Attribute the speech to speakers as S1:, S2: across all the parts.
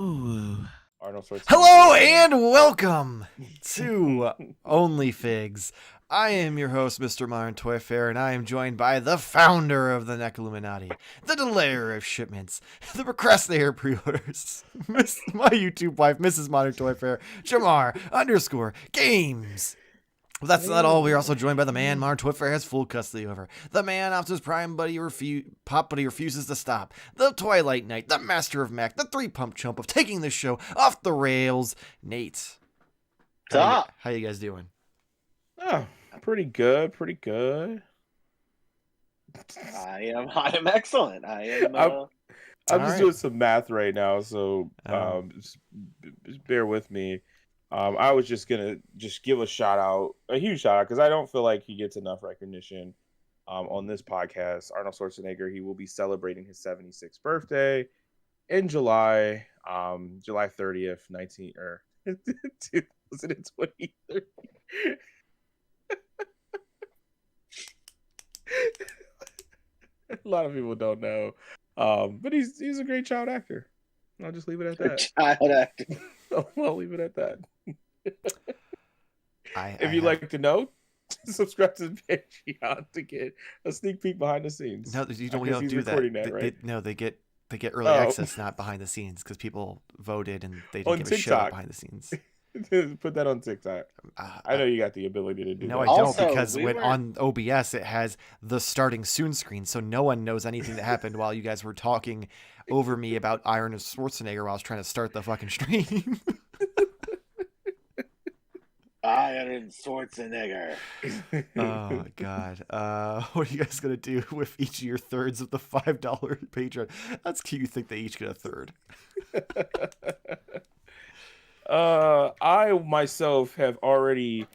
S1: Ooh.
S2: Arnold Schwarzenegger.
S1: Hello and welcome to Onlyfigs. I am your host, Mr. Modern Toy Fair, and I am joined by the founder of the Neck Illuminati, the delayer of shipments, the procrastinator pre-orders, my YouTube wife, Mrs. Modern Toy Fair, Jarmar _games. Well, that's not all. We're also joined by the man Modern Toy Fair has full custody over. The man Optimus Prime Pop Buddy refuses to stop. The Twilight Knight, the master of Mac, the three-pump chump of taking this show off the rails, Nate. How you guys doing?
S2: Oh, pretty good.
S3: I am excellent.
S2: I'm just doing some math right now, so just bear with me. I was just gonna give a huge shout out, because I don't feel like he gets enough recognition on this podcast. Arnold Schwarzenegger, he will be celebrating his 76th birthday in July, July 30th, 2030. A lot of people don't know, but he's a great child actor. I'll just leave it at that.
S3: Child actor.
S2: I'll leave it at that. If you'd like to know, subscribe to the Patreon to get a sneak peek behind the scenes.
S1: No, you don't do that. They get early access, not behind the scenes, because people voted and they didn't give a shit behind the scenes.
S2: Put that on TikTok. I know you got the ability to do that.
S1: No, I don't, because on OBS it has the starting soon screen, so no one knows anything that happened while you guys were talking over me about Arnold Schwarzenegger while I was trying to start the fucking stream.
S3: Arnold Schwarzenegger.
S1: Oh God. What are you guys gonna do with each of your thirds of the $5 Patreon? That's cute. You think they each get a third?
S2: I myself have already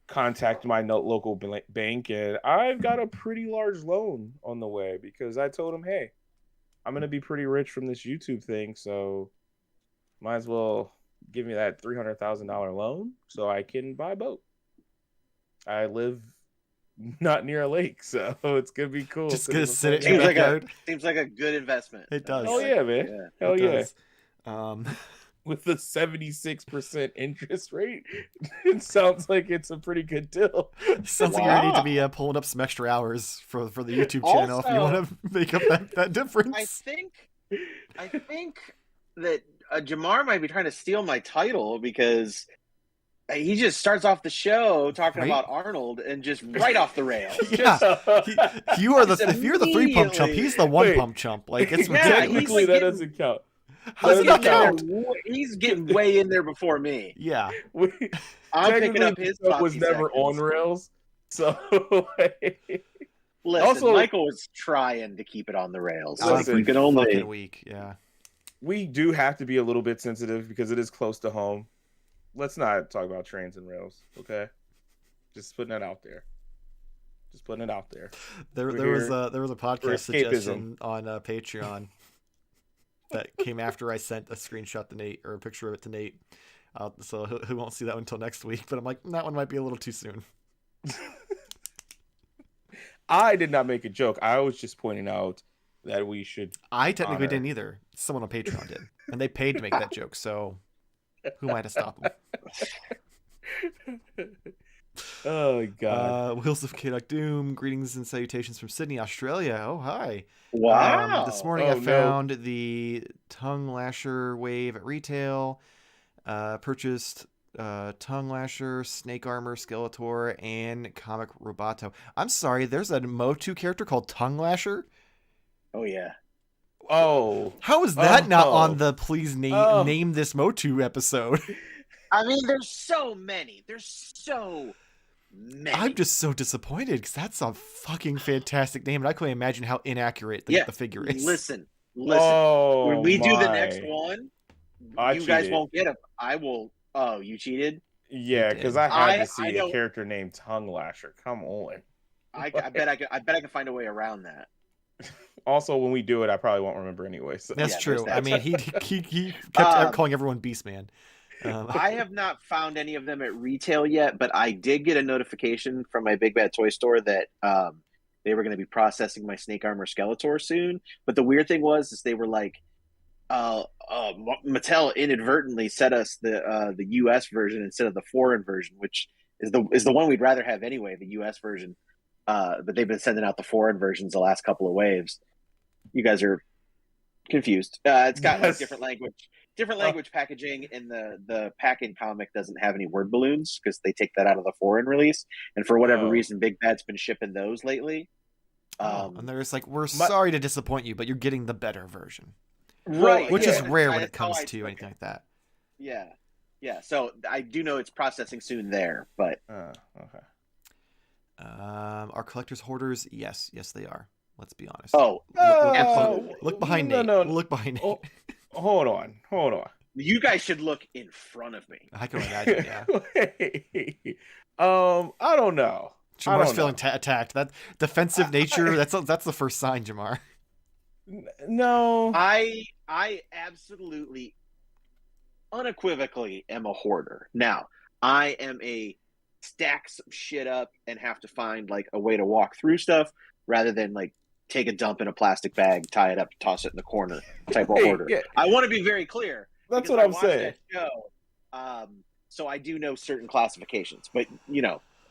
S2: contacted my local bank, and I've got a pretty large loan on the way, because I told them, hey, I'm going to be pretty rich from this YouTube thing, so might as well give me that $300,000 loan so I can buy a boat. I live not near a lake, so it's going to be cool.
S1: Just going to sit at your backyard.
S3: Seems like a good investment.
S1: It does.
S2: Oh, yeah, man.
S3: Yeah.
S2: Hell yeah. With the 76% interest rate, it sounds like it's a pretty good deal.
S1: Sounds like you need to be pulling up some extra hours for the YouTube channel if you want to make up that difference.
S3: I think that Jarmar might be trying to steal my title, because he just starts off the show talking about Arnold and just right off the rails.
S1: Yeah, if you're the 3-pump chump, he's the 1-pump chump. Like, it's
S2: technically that doesn't count.
S1: How does that count?
S3: He's getting way in there before me.
S1: Yeah.
S3: I'm picking up his
S2: stuff was never on rails. So
S3: listen, also, Michael was trying to keep it on the rails.
S1: Listen,
S3: we can only
S1: week. Yeah.
S2: We do have to be a little bit sensitive because it is close to home. Let's not talk about trains and rails, okay? Just putting that out there. There
S1: was a podcast suggestion on Patreon that came after I sent a screenshot to Nate, or a picture of it to Nate. So he won't see that one until next week. But I'm like, that one might be a little too soon.
S2: I did not make a joke. I was just pointing out that we should.
S1: I technically didn't either. Someone on Patreon did, and they paid to make that joke. So who am I to stop them?
S2: Oh God!
S1: Wheels of Chaotic Doom. Greetings and salutations from Sydney, Australia. Oh hi!
S3: Wow!
S1: This morning I found the tongue lasher wave at retail. Purchased tongue lasher, snake armor, Skeletor, and comic Roboto. I'm sorry, there's a Motu character called Tongue Lasher.
S3: Oh yeah.
S2: Oh,
S1: how is that not on the please name this Motu episode?
S3: I mean, there's so many.
S1: I'm just so disappointed, because that's a fucking fantastic name, and I couldn't imagine how inaccurate the figure is.
S3: Listen.
S2: Oh,
S3: when we do the next one, you
S2: cheated.
S3: Guys won't get it. I will. Oh, you cheated?
S2: Yeah, because I had to see a character named Tongue Lasher. Come on.
S3: I bet I can find a way around that.
S2: Also, when we do it, I probably won't remember anyway. So.
S1: That's true. I mean, he kept calling everyone Beastman.
S3: I have not found any of them at retail yet, but I did get a notification from my Big Bad Toy Store that they were going to be processing my Snake Armor Skeletor soon. But the weird thing was they were like, Mattel inadvertently set us the U.S. version instead of the foreign version, which is the one we'd rather have anyway, the U.S. version. But they've been sending out the foreign versions the last couple of waves. You guys are confused. It's got like different language packaging, and the packing comic doesn't have any word balloons because they take that out of the foreign release. And for whatever reason, Big Bad's been shipping those lately.
S1: And they're just like, we're sorry to disappoint you, but you're getting the better version.
S3: Right.
S1: Which is rare when it comes to anything like that.
S3: Yeah. Yeah. So I do know it's processing soon there, but.
S2: Okay.
S1: Are collectors hoarders? Yes, they are. Let's be honest. Look behind Nate. Look behind Nate.
S2: Oh, hold on.
S3: You guys should look in front of me.
S1: I can imagine. Yeah.
S2: I don't know.
S1: Jamar's feeling attacked. That defensive nature. That's the first sign, Jarmar.
S2: No.
S3: I absolutely, unequivocally am a hoarder. Now, I am a stack some shit up and have to find like a way to walk through stuff rather than like take a dump in a plastic bag, tie it up, toss it in the corner type of hoarder. Yeah. I want to be very clear.
S2: That's what I'm saying.
S3: So I do know certain classifications, but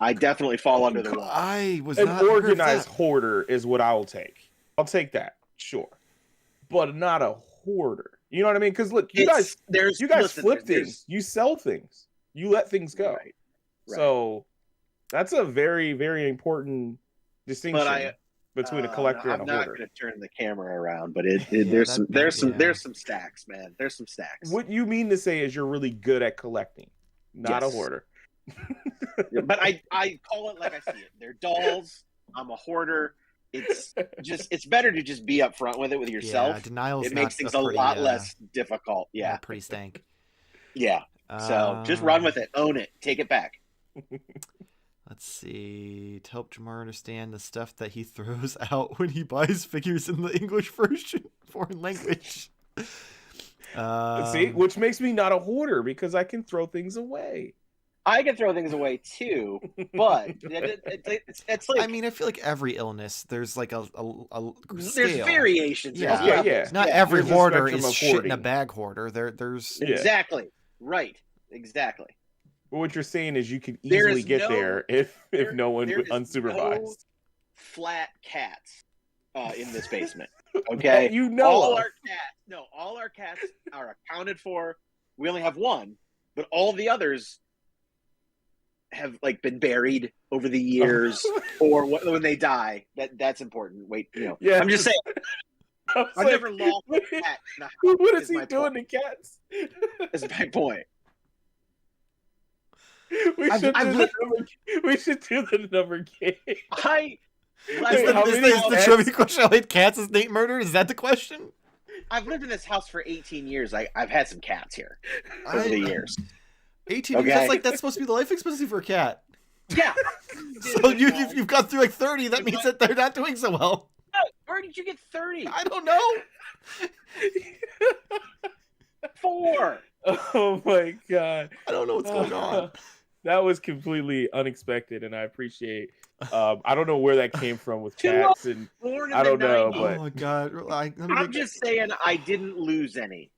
S3: I definitely fall under the law.
S2: An organized hoarder is what I'll take. I'll take that, sure, but not a hoarder. You know what I mean? Because look, you guys flip things. You sell things. You let things go. Right. So that's a very, very important distinction between a collector and a hoarder.
S3: I'm not going to turn the camera around, but there's some stacks, man. There's some stacks.
S2: What you mean to say is you're really good at collecting, not a hoarder.
S3: But I call it like I see it. They're dolls. I'm a hoarder. It's better to just be upfront with it with yourself.
S1: Yeah, denial's
S3: it makes things a lot less difficult. Yeah,
S1: pretty stank.
S3: Yeah. So just run with it, own it, take it back.
S1: Let's see. To help Jarmar understand the stuff that he throws out when he buys figures in the English version, foreign language.
S2: See, which makes me not a hoarder because I can throw things away.
S3: I can throw things away too, but it's like.
S1: I mean, I feel like every illness, there's like a
S3: there's
S1: scale.
S3: Variations.
S2: Yeah.
S1: Not every hoarder is shit in a bag hoarder. There's
S3: exactly right. Exactly.
S2: But what you're saying is you could easily get there if no one unsupervised. No
S3: flat cats in this basement. Okay, all our cats are accounted for. We only have one, but all the others have like been buried over the years, or when they die. That's important. Wait,
S2: yeah.
S3: I'm just saying. I've never lost a cat.
S2: What is he doing to cats?
S3: That's my point.
S2: We should do the number game.
S1: Is the trivia question how many cats is Nate murdered? Is that the question?
S3: I've lived in this house for 18 years. I've had some cats here over the years.
S1: 18 years? That's supposed to be the life expectancy for a cat.
S3: Yeah.
S1: So you've gone through like 30. That means that they're not doing so well.
S3: Where did you get 30?
S1: I don't know.
S3: 4.
S2: Oh my god.
S1: I don't know what's going on.
S2: That was completely unexpected, and I appreciate. I don't know where that came from with cats, and I don't know. But
S1: oh my god!
S3: I'm just saying I didn't lose any.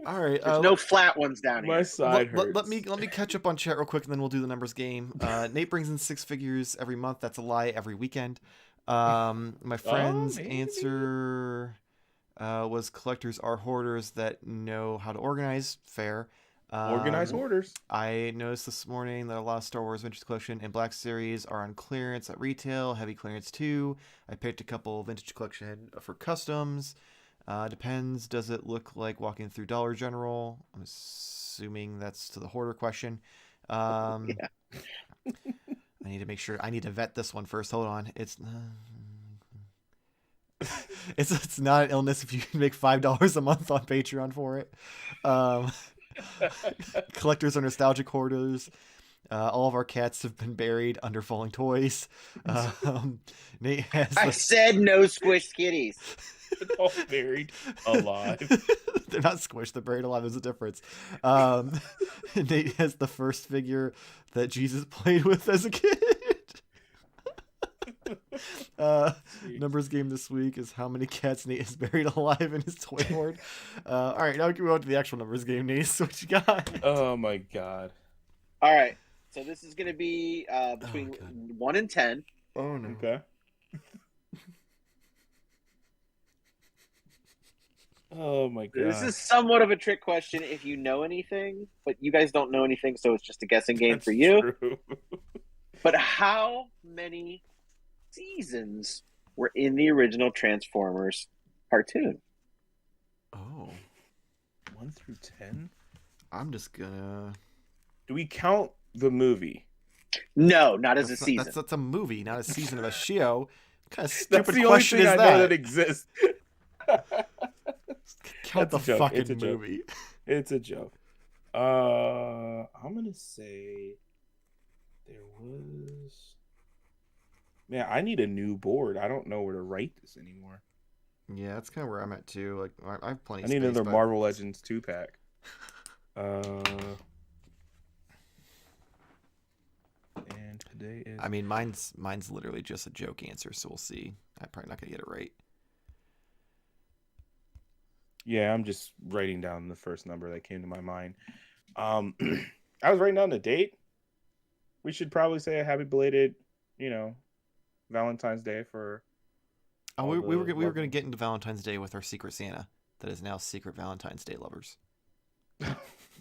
S1: All right,
S3: there's no flat ones down here.
S2: My side hurts.
S1: Let me catch up on chat real quick, and then we'll do the numbers game. Nate brings in 6 figures every month. That's a lie. Every weekend. My friend's answer was collectors are hoarders that know how to organize. Fair.
S2: Organized hoarders.
S1: I noticed this morning that a lot of Star Wars Vintage Collection and Black Series are on clearance at retail. Heavy clearance too. I picked a couple Vintage Collection for customs. Depends. Does it look like walking through Dollar General? I'm assuming that's to the hoarder question.
S3: Yeah.
S1: I need to make sure. I need to vet this one first. Hold on. It's not an illness if you can make $5 a month on Patreon for it. Collectors are nostalgic hoarders. All of our cats have been buried under falling toys. Nate has.
S3: I said no squished kitties.
S2: All buried alive.
S1: They're not squished. They're buried alive. There's a difference. Nate has the first figure that Jesus played with as a kid. Numbers game this week is how many cats Nate is buried alive in his toy hoard. All right, now we can move on to the actual numbers game, Nate. So what you got?
S2: Oh my god.
S3: All right. So this is going to be between
S1: God.
S3: 1 and 10.
S1: Oh no.
S2: Okay. Oh my god.
S3: This is somewhat of a trick question if you know anything, but you guys don't know anything, so it's just a guessing game
S2: That's
S3: for you.
S2: true.
S3: But how many seasons were in the original Transformers cartoon?
S1: Oh,
S2: 1 through 10?
S1: I'm just gonna.
S2: Do we count the movie?
S3: No, not as a
S1: That's
S3: season.
S1: that's a movie, not a season of a show. What kind of
S2: That's
S1: stupid
S2: the only
S1: question
S2: thing
S1: is
S2: I
S1: that?
S2: know that exists.
S1: Count the
S2: That's a joke. It's a
S1: fucking
S2: joke.
S1: movie.
S2: It's a joke. I'm gonna say there was. Man, I need a new board. I don't know where to write this anymore.
S1: Yeah, that's kind of where I'm at too. Like, I have plenty.
S2: I
S1: Of
S2: need
S1: space,
S2: another
S1: but...
S2: Marvel Legends 2-pack. And today is.
S1: I mean, mine's literally just a joke answer, so we'll see. I'm probably not gonna get it right.
S2: Yeah, I'm just writing down the first number that came to my mind. I was writing down the date. We should probably say a happy belated, Valentine's Day for.
S1: Oh,
S2: all
S1: we were
S2: the
S1: gonna
S2: loved
S1: get into Valentine's Day with our Secret Santa that is now Secret Valentine's Day lovers.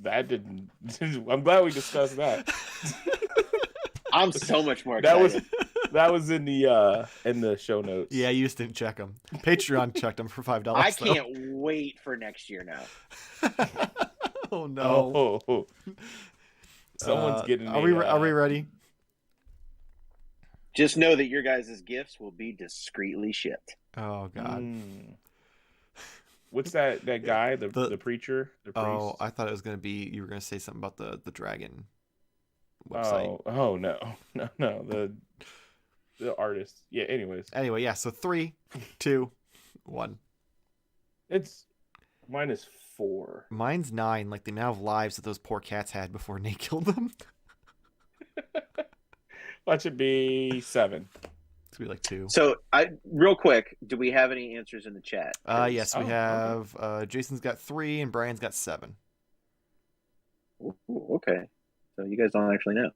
S2: That didn't. I'm glad we discussed that.
S3: I'm so much more excited.
S2: That was in the show notes.
S1: Yeah, you just didn't check them. Patreon checked them for $5.
S3: I can't wait for next year now.
S1: Oh no!
S2: Oh. Someone's getting.
S1: Are we ready?
S3: Just know that your guys' gifts will be discreetly shipped.
S1: Oh god!
S2: What's that guy? The preacher? The priest?
S1: Oh, I thought it was gonna be you were gonna say something about the dragon website.
S2: Oh no. The artist. Yeah. Anyways.
S1: Anyway, yeah. So 3, 2, 1.
S2: Mine is 4.
S1: Mine's 9. Like the amount of lives that those poor cats had before Nate killed them.
S2: That should be 7.
S1: It's gonna be like 2.
S3: So, real quick, do we have any answers in the chat?
S1: Yes, we have.
S2: Okay.
S1: Jason's got 3 and Brian's got 7.
S3: Ooh, okay. So you guys don't actually know.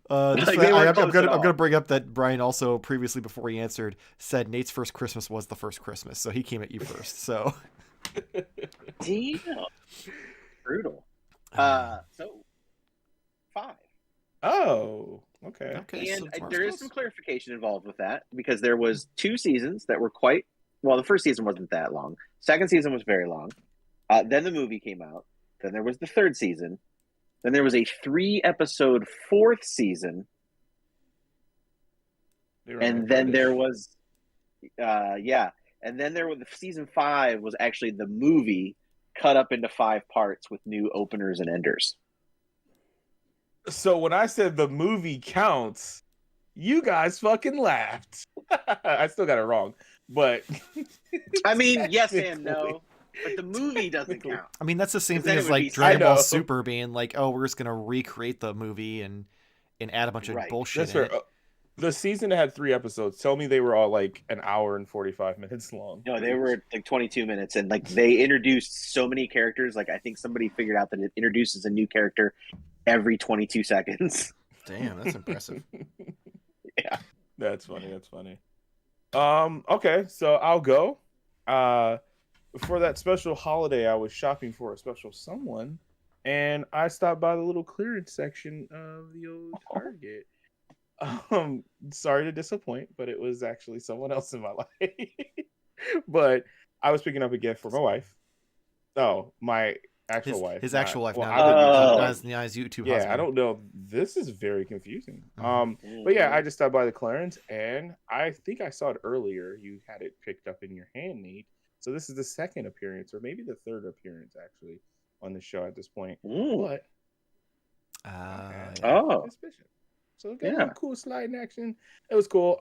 S1: I'm gonna bring up that Brian also previously, before he answered, said Nate's first Christmas was the first Christmas, so he came at you first. So,
S3: damn, brutal. So 5.
S2: Oh, okay.
S3: And
S1: so
S3: there is some clarification involved with that because there was 2 seasons that were quite well. The first season wasn't that long. Second season was very long. Then the movie came out. Then there was the 3rd season. Then there was a 3-episode 4th season. And then there was, and then there was the season 5 was actually the movie cut up into 5 parts with new openers and enders.
S2: So when I said the movie counts, you guys fucking laughed. I still got it wrong, but
S3: I mean, yes and no. But the movie doesn't count.
S1: I mean, that's the same
S3: 'Cause then
S1: thing
S3: it
S1: as
S3: would
S1: like
S3: be-
S1: Dragon
S2: I
S1: Ball
S2: know.
S1: Super being like, oh, we're just gonna recreate the movie and add a bunch of
S3: Right.
S1: bullshit.
S2: that's fair. The season had 3 episodes. Tell me they were all like an hour and 45 minutes long.
S3: No, they were like 22 minutes, and like they introduced so many characters. Like I think somebody figured out that it introduces a new character every 22 seconds.
S1: Damn, that's impressive.
S3: Yeah,
S2: That's funny. Okay, so I'll go. For that special holiday, I was shopping for a special someone, and I stopped by the little clearance section of the old Target. Sorry to disappoint, but it was actually someone else in my life. But I was picking up a gift for my wife. Oh, my actual wife.
S1: His actual wife,
S2: well,
S1: not
S3: I
S1: as YouTube
S2: yeah,
S1: husband.
S2: I don't know. This is very confusing.
S1: Mhm.
S2: But yeah, I just stopped by the clearance, and I think I saw it earlier. You had it picked up in your hand, Nate. So this is the 2nd appearance, or maybe the 3rd appearance, actually, on the show at this point. But suspicion. So it got a little cool sliding action. It was cool.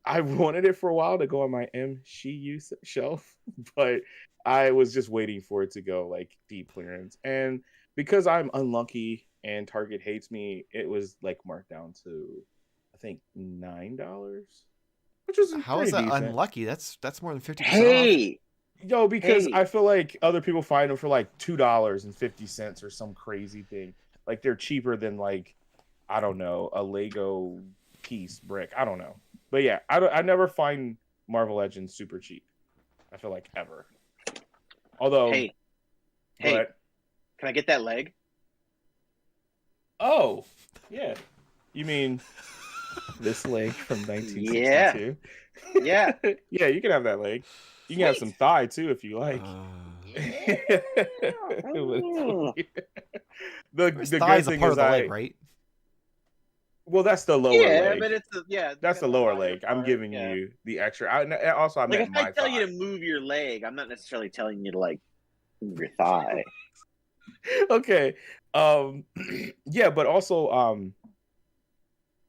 S2: I wanted it for a while to go on my MCU shelf, but I was just waiting for it to go like deep clearance. And because I'm unlucky and Target hates me, it was like marked down to I think $9, which was
S1: How
S2: pretty
S1: is that
S2: decent.
S1: unlucky? That's more than 50% off.
S3: Hey,
S2: Yo, because
S3: Hey.
S2: I feel like other people find them for like $2.50 or some crazy thing. Like they're cheaper than like, I don't know, a Lego piece brick. I don't know. But yeah, I never find Marvel Legends super cheap. I feel like ever. Although,
S3: hey, can I get that leg?
S2: Oh, yeah. You mean this leg from 1962?
S3: Yeah.
S2: Yeah, you can have that leg. You can have some thigh too if you like. The
S1: thigh
S2: good
S1: is a
S2: thing
S1: part
S2: is
S1: of the leg, right?
S2: Well, that's the lower leg.
S3: But it's
S2: that's the lower leg. I'm giving you the extra. I also
S3: like
S2: meant
S3: if
S2: my
S3: I tell
S2: thigh.
S3: you to move your leg, I'm not necessarily telling you to like move your thigh.
S2: Okay. Yeah, but also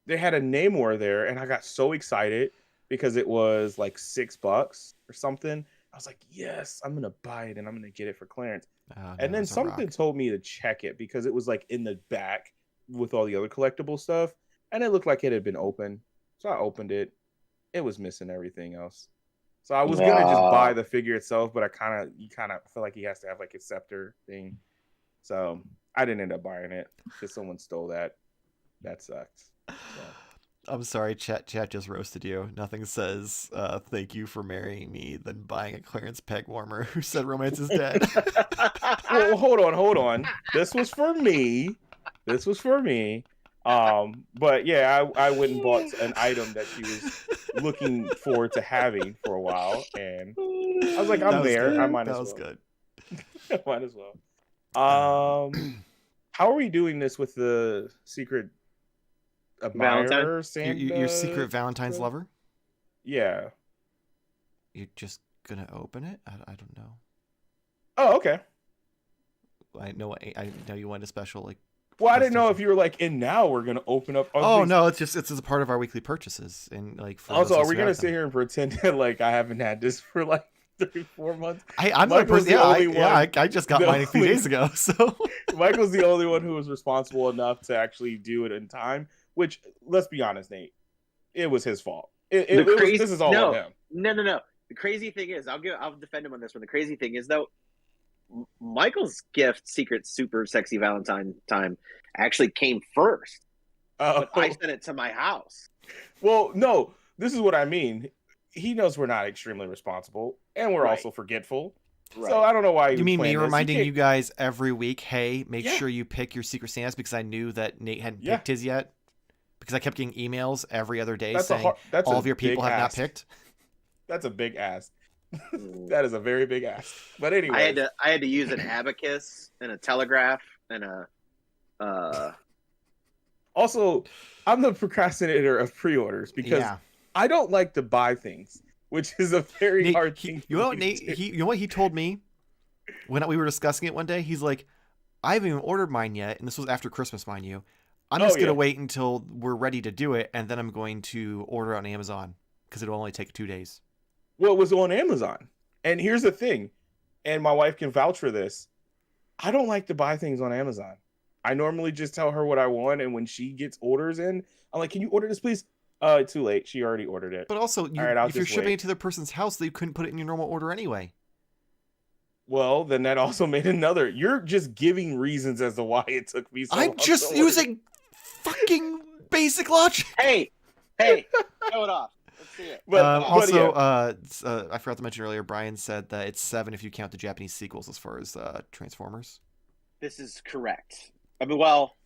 S2: they had a Namor there, and I got so excited because it was like $6 or something. I was like, yes, I'm gonna buy it and I'm gonna get it for clearance. And then something told me to check it because it was like in the back with all the other collectible stuff, and it looked like it had been open. So I opened it. It was missing everything else. So I was gonna just buy the figure itself, but you kind of feel like he has to have like a scepter thing. So I didn't end up buying it because someone stole that. That sucked. So.
S1: I'm sorry, chat just roasted you. Nothing says thank you for marrying me than buying a clearance peg warmer who said romance is dead.
S2: Well, hold on. This was for me. But yeah, I went and bought an item that she was looking forward to having for a while, and I was like, I'm there.
S1: Good.
S2: I might as well.
S1: That was good.
S2: I might as well. How are we doing this with the secret admirer, Santa?
S1: Your secret Valentine's lover?
S2: Yeah.
S1: You're just gonna open it? I don't know.
S2: Oh, okay.
S1: I know you want a special like.
S2: Well, I didn't know if you were like, and now we're gonna open up.
S1: Oh no, it's a part of our weekly purchases, and like.
S2: Also, are we gonna sit here and pretend that like I haven't had this for like 3-4 months?
S1: I'm the person. I just got mine a few days ago. So
S2: Michael's the only one who was responsible enough to actually do it in time. Which, let's be honest, Nate, it was his fault. This is all on him.
S3: No. The crazy thing is, I'll defend him on this one. The crazy thing is though, Michael's gift, Secret Super Sexy Valentine Time, actually came first. But I sent it to my house.
S2: Well, no, this is what I mean. He knows we're not extremely responsible, and we're also forgetful. Right. So I don't know why
S1: you mean me reminding you guys every week, hey, make sure you pick your Secret Santas, because I knew that Nate hadn't picked his yet. Because I kept getting emails every other day saying all of your people have not picked.
S2: That's a big ask. That is a very big ask. But anyway,
S3: I had to use an abacus and a telegraph and a.
S2: Also, I'm the procrastinator of pre-orders because I don't like to buy things, which is a very hard thing.
S1: You know what, Nate? You know what he told me when we were discussing it one day? He's like, I haven't even ordered mine yet, and this was after Christmas, mind you. I'm just going to wait until we're ready to do it, and then I'm going to order on Amazon because it'll only take 2 days.
S2: Well, it was on Amazon. And here's the thing, and my wife can vouch for this. I don't like to buy things on Amazon. I normally just tell her what I want, and when she gets orders in, I'm like, can you order this, please? Too late. She already ordered it.
S1: But also, if you're shipping it to the person's house, they couldn't put it in your normal order anyway.
S2: Well, then that also made another. You're just giving reasons as to why it took me so long.
S1: I'm just using fucking basic logic.
S3: Hey, show it off. Let's see it.
S1: But I forgot to mention earlier, Brian said that it's 7 if you count the Japanese sequels as far as Transformers.
S3: This is correct. I mean, well,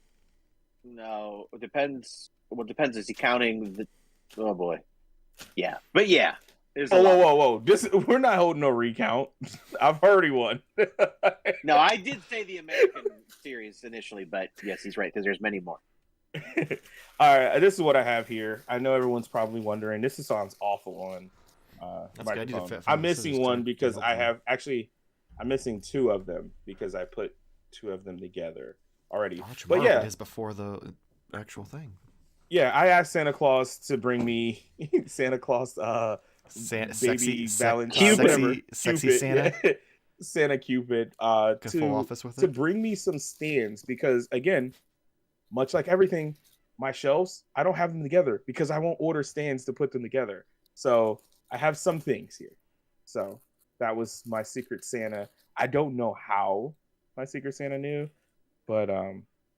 S3: no, it depends. What depends is he counting the? Oh boy, yeah, but yeah.
S2: Whoa! We're not holding no recount. I've already won.
S3: No, I did say the American series initially, but yes, he's right because there's many more.
S2: All right, this is what I have here. I know everyone's probably wondering. This sounds awful on microphone. I'm missing one because I'm missing 2 of them because I put 2 of them together already. But yeah,
S1: it is before the actual thing.
S2: Yeah, I asked Santa Claus to bring me Santa Claus baby Valentine,
S1: sexy Santa.
S2: Santa Cupid
S1: full office with
S2: to bring me some stands because again, much like everything, my shelves, I don't have them together because I won't order stands to put them together. So I have some things here. So that was my Secret Santa. I don't know how my Secret Santa knew, but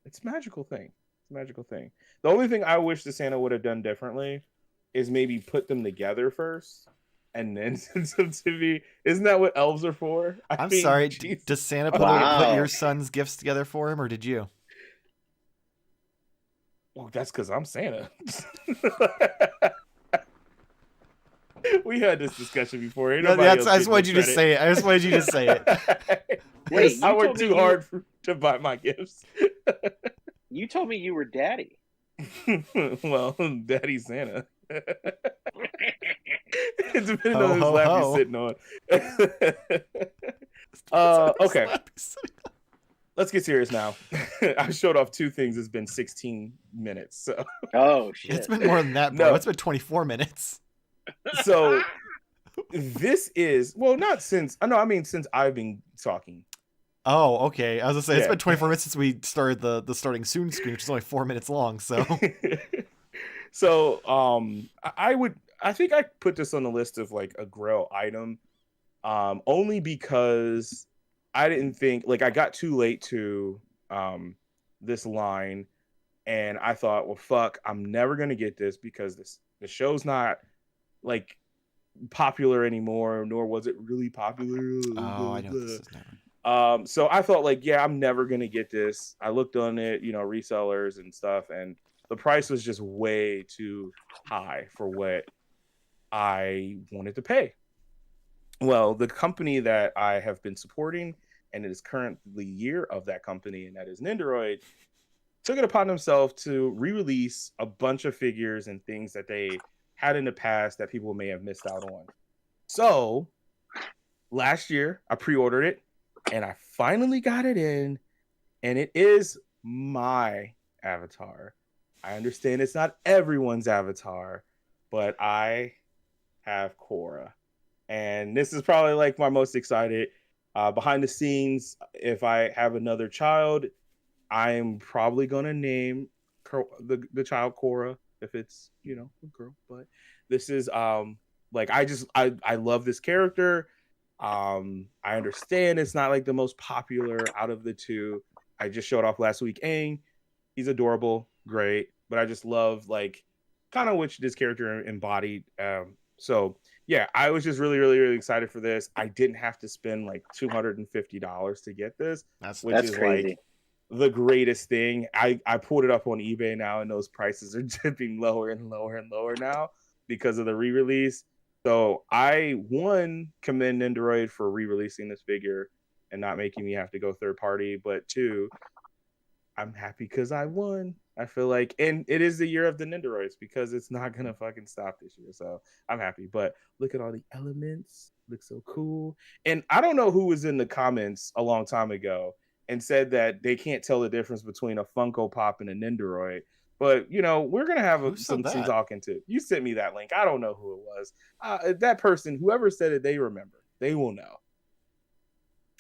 S2: it's a magical thing. It's a magical thing. The only thing I wish the Santa would have done differently is maybe put them together first and then send them to me. Isn't that what elves are for?
S1: I'm sorry. Does Santa put your son's gifts together for him, or did you?
S2: Well, that's because I'm Santa. We had this discussion before.
S1: I just wanted you to say it. I just wanted you to say it.
S3: Wait,
S2: I worked too hard to buy my gifts.
S3: You told me you were daddy.
S2: Well, Daddy Santa. It depends on whose lap you're sitting on. Okay. Let's get serious now. I showed off 2 things. It's been 16 minutes. So.
S3: Oh, shit.
S1: It's been more than that, bro. No. It's been 24 minutes.
S2: So this is, well, not since, I mean, since I've been talking.
S1: Oh, okay. I was gonna say, it's been 24 minutes since we started the starting soon screen, which is only 4 minutes long. So,
S2: I think I put this on the list of like a Grail item, only because I didn't think, like, I got too late to this line, and I thought, well, fuck, I'm never gonna get this because the show's not like popular anymore, nor was it really popular.
S1: Oh, I know this is now.
S2: So I thought, like, yeah, I'm never gonna get this. I looked on it, resellers and stuff, and the price was just way too high for what I wanted to pay. Well, the company that I have been supporting, and it is currently year of that company, and that is Nendoroid, took it upon themselves to re-release a bunch of figures and things that they had in the past that people may have missed out on. So last year I pre-ordered it, and I finally got it in, and it is my avatar. I understand it's not everyone's avatar, but I have Korra, and this is probably like my most excited. Behind the scenes, if I have another child, I'm probably gonna name the child Korra if it's a girl. But this is like, I love this character. I understand it's not like the most popular out of the 2. I just showed off last week Aang. He's adorable, great, but I just love like kind of which this character embodied. So yeah, I was just really, really, really excited for this. I didn't have to spend like $250 to get this, which is crazy. Like the greatest thing. I pulled it up on eBay now, and those prices are dipping lower and lower and lower now because of the re-release. So I, 1, commend Nendoroid for re-releasing this figure and not making me have to go third party, but 2, I'm happy because I won. I feel like, and it is the year of the Nendoroids because it's not gonna fucking stop this year. So I'm happy. But look at all the elements, looks so cool. And I don't know who was in the comments a long time ago and said that they can't tell the difference between a Funko Pop and a Nendoroid. But we're gonna have some talking to. You sent me that link. I don't know who it was. That person, whoever said it, they remember. They will know.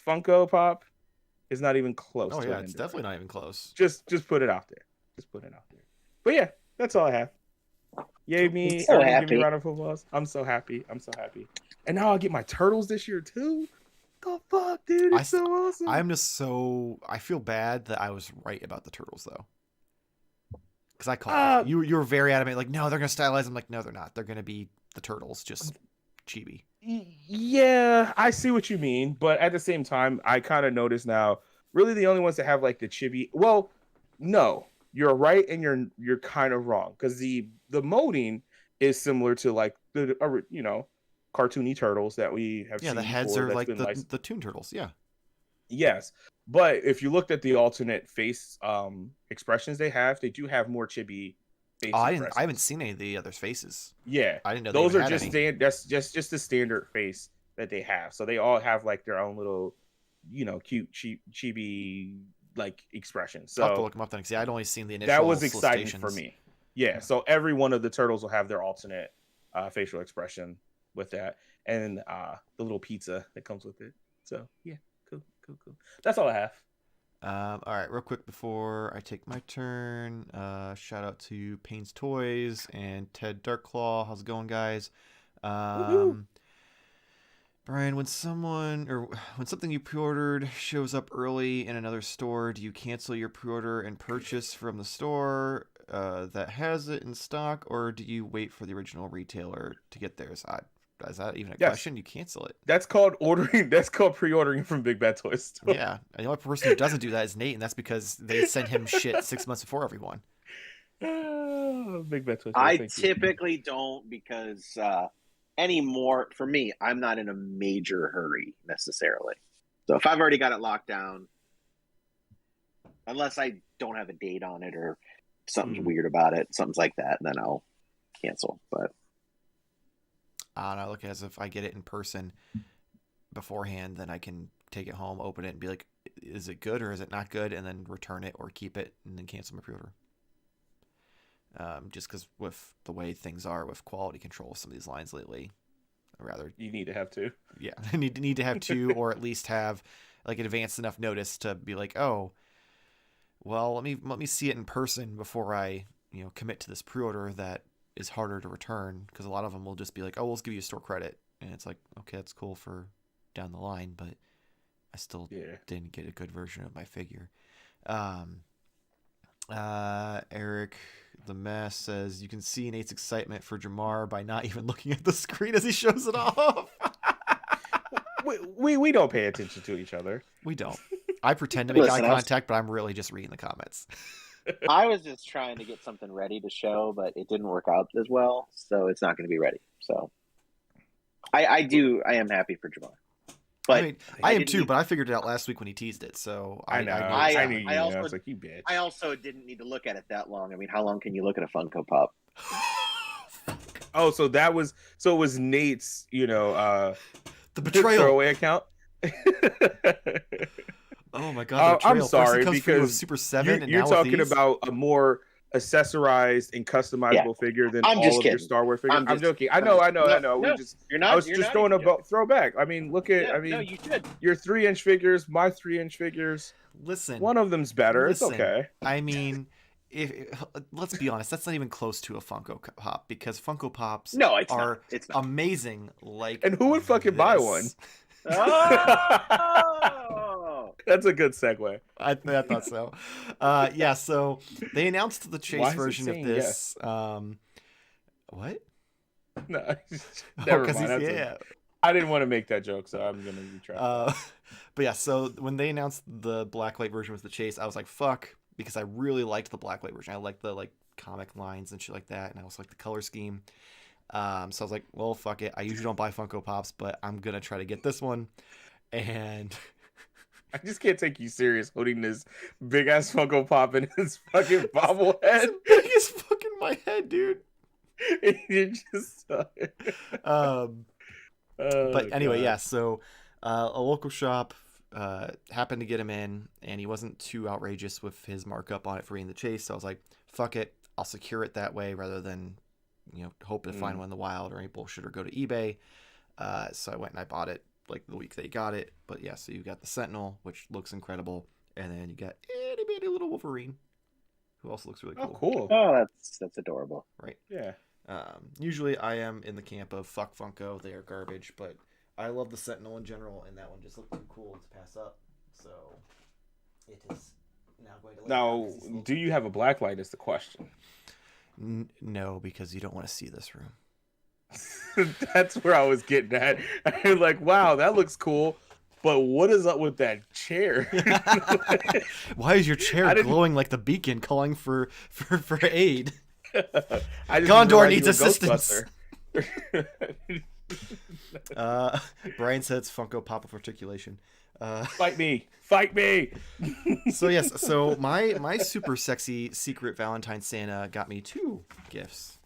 S2: Funko Pop is not even close.
S1: Oh yeah, it's definitely not even close.
S2: Just put it out there. Just put it out there. But yeah, that's all I have. Yay me!
S3: So happy.
S2: Give me a round of applause. I'm so happy. I'm so happy. And now I'll get my turtles this year too. The fuck, dude! It's so awesome.
S1: I feel bad that I was right about the turtles though. Because I called you were very adamant, like, no, they're gonna stylize them. Like, no, they're not. They're gonna be the turtles, just chibi.
S2: Yeah, I see what you mean, but at the same time, I kind of notice now, really the only ones that have like the chibi. Well, no, you're right, and you're kind of wrong, because the molding is similar to like the cartoony turtles that we have.
S1: Yeah,
S2: seen
S1: the heads are like the Toon Turtles. Yeah.
S2: Yes, but if you looked at the alternate face expressions they do have more chibi.
S1: I haven't seen any of the other faces.
S2: Yeah,
S1: I didn't know
S2: those are just that's just the standard face that they have. So they all have like their own little, cute chibi like expressions. So
S1: I'll have to look them up then. See, I'd only seen the initial.
S2: That was exciting for me. Yeah, so every one of the turtles will have their alternate facial expression with that, and the little pizza that comes with it. So yeah, cool. That's all I have.
S1: All right, real quick before I take my turn, shout out to Payne's Toys and Ted Darkclaw. How's it going, guys?
S2: Woohoo.
S1: Brian, when something you pre-ordered shows up early in another store, do you cancel your pre-order and purchase from the store that has it in stock, or do you wait for the original retailer to get theirs? Is that even a
S2: Yes.
S1: question? You cancel it.
S2: That's called ordering. That's called pre-ordering from Big Bad Toy Store.
S1: Yeah, and the only person who doesn't do that is Nate, and that's because they send him shit 6 months before everyone.
S2: Big Bad Toy Store.
S3: I
S2: thank you.
S3: typically don't because anymore, for me, I'm not in a major hurry necessarily. So if I've already got it locked down, unless I don't have a date on it or something's weird about it, something's like that, then I'll cancel. But
S1: I don't know, look, as if I get it in person beforehand, then I can take it home, open it, and be like, is it good or is it not good? And then return it or keep it and then cancel my pre-order. Just because with the way things are with quality control of some of these lines lately, rather
S2: You need to have two.
S1: yeah, I need to have two, or at least have like an advanced enough notice to be like, oh, well, let me see it in person before I commit to this pre-order that is harder to return, because a lot of them will just be like, oh, we'll just give you a store credit, and it's like, okay, that's cool for down the line, but I still didn't get a good version of my figure. Eric the Mess says you can see Nate's excitement for Jarmar by not even looking at the screen as he shows it off.
S2: we don't pay attention to each other.
S1: We don't. I pretend to make eye
S3: Listen,
S1: contact, but I'm really just reading the comments.
S3: I was just trying to get something ready to show, but it didn't work out as well, so it's not going to be ready. So I am happy for Jamar. But
S1: I mean, I am too, but I figured it out last week when he teased it, so
S2: I know.
S3: I
S2: knew you.
S3: I also-
S2: I was like, you bitch.
S3: I also didn't need to look at it that long. I mean, how long can you look at a Funko Pop?
S2: Oh, so it was Nate's,
S1: the betrayal.
S2: throwaway account.
S1: Oh my god! The
S2: I'm
S1: betrayal.
S2: sorry,
S1: First it comes free with
S2: because
S1: Super 7, and
S2: you're
S1: now
S2: talking
S1: with these?
S2: about a more accessorized and customizable figure than
S3: I'm
S2: all
S3: just
S2: of your
S3: kidding.
S2: Star Wars figures.
S3: I'm
S2: I'm
S3: just-
S2: joking. I know.
S3: No, you're not.
S2: I was
S3: you're
S2: just
S3: not
S2: going
S3: even
S2: about throwback. I mean, look at.
S3: joking.
S2: I mean,
S3: No, you should.
S2: your 3-inch figures, my 3-inch figures.
S1: Listen,
S2: One of them's better.
S1: listen,
S2: It's okay.
S1: I mean, let's be honest, that's not even close to a Funko Pop, because Funko Pops
S3: No, it's
S1: are
S3: not. It's not.
S1: amazing. Like,
S2: And who would fucking buy one?
S1: this.
S3: Oh!
S2: That's a good segue.
S1: I thought so. Yeah, so they announced the
S2: Why
S1: Chase
S2: is it
S1: version of
S2: saying
S1: this. What?
S2: No,
S1: Oh,
S2: never
S1: 'cause
S2: mind.
S1: he's-
S2: That's
S1: yeah.
S2: I didn't want to make that joke, so I'm gonna retract.
S1: But yeah, so when they announced the blacklight version with the Chase, I was like, fuck, because I really liked the blacklight version. I liked the comic lines and shit like that, and I also liked the color scheme. So I was like, well, fuck it. I usually don't buy Funko Pops, but I'm gonna try to get this one. And
S2: I just can't take you serious holding this big ass Funko Pop in his fucking
S1: it's
S2: bobblehead.
S1: the biggest fucking my head, dude.
S2: You're just.
S1: But anyway,
S2: God.
S1: yeah. So a local shop happened to get him in, and he wasn't too outrageous with his markup on it for being the Chase. So I was like, fuck it, I'll secure it that way rather than hoping to find one in the wild or any bullshit or go to eBay. So I went and I bought it like the week they got it. But yeah, so you got the Sentinel, which looks incredible, and then you got itty bitty little Wolverine, who also looks really
S2: Oh,
S1: cool.
S2: cool.
S3: Oh, that's adorable.
S1: Right.
S2: Yeah.
S1: Usually I am in the camp of fuck Funko, they are garbage, but I love the Sentinel in general, and that one just looked too cool to pass up. So it is now going to lay down
S2: Now,
S1: 'cause he's a little-
S2: do you have a black light? Is the question.
S1: No, because you don't want to see this room.
S2: That's where I was getting at. I'm like, wow, that looks cool, but what is up with that chair?
S1: Why is your chair
S2: I didn't-
S1: glowing like the beacon calling for aid?
S2: I just
S1: Gondor
S2: realized
S1: needs
S2: you were
S1: assistance.
S2: Ghostbuster.
S1: Brian says Funko Pop of articulation.
S2: Fight me! Fight me!
S1: So yes, so my super sexy secret Valentine Santa got me 2 gifts.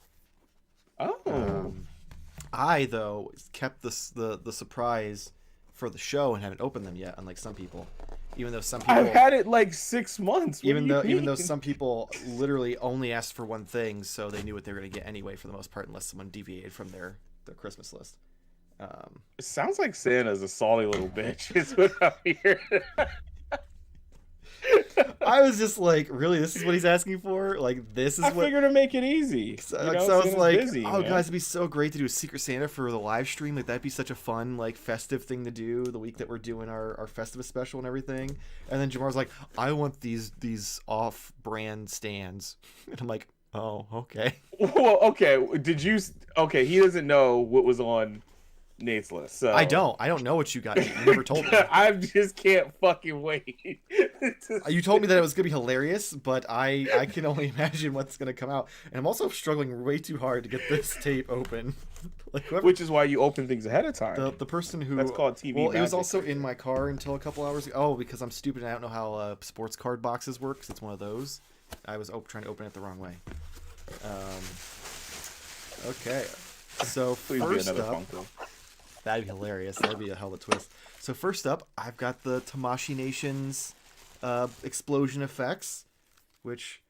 S2: Oh.
S1: I though kept the surprise for the show and haven't opened them yet, unlike some people. Even though some people
S2: I've had it like 6 months. What
S1: even
S2: do you
S1: though
S2: mean?
S1: some people literally only asked for one thing, so they knew what they were going to get anyway for the most part, unless someone deviated from their Christmas list.
S2: It sounds like Santa's a salty little bitch. Is what I'm hearing.
S1: I was just like, really, this is what he's asking for? Like, this is
S2: I
S1: what...
S2: figured to make it easy.
S1: So
S2: You know,
S1: I was
S2: Santa's
S1: like,
S2: busy,
S1: oh,
S2: man.
S1: guys, it'd be so great to do a Secret Santa for the live stream. Like, that'd be such a fun, like, festive thing to do the week that we're doing our Festivus special and everything. And then Jarmar's like, I want these off-brand stands. And I'm like, oh, okay.
S2: Well, okay. Okay, he doesn't know what was on Nate's list. So
S1: I don't know what you got. You never told me.
S2: I just can't fucking wait.
S1: You told me that it was gonna be hilarious, but I can only imagine what's gonna come out. And I'm also struggling way too hard to get this tape open. Like,
S2: Which is why you open things ahead of time.
S1: the person who...
S2: That's called TV
S1: Well, it was
S2: magic.
S1: also in my car until a couple hours ago. Oh, because I'm stupid and I don't know how sports card boxes work. 'Cause it's one of those. I was trying to open it the wrong way. Okay. So
S2: Please be
S1: first
S2: another
S1: up...
S2: Funko.
S1: That'd be hilarious. That'd be a hell of a twist. So first up, I've got the Tamashii Nation's explosion effects, which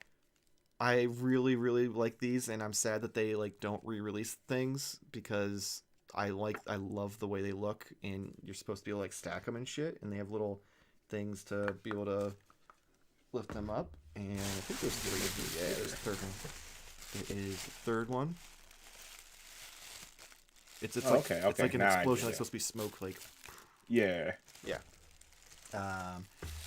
S1: I really, really like these, and I'm sad that they like don't re-release things because I love the way they look, and you're supposed to be able to like stack them and shit, and they have little things to be able to lift them up. And I think there's three of these. Yeah, there's a third one. There is the third one. It's like
S2: okay.
S1: it's like an
S2: Now I
S1: explosion,
S2: get
S1: like
S2: it.
S1: supposed to be smoke, like
S2: Yeah.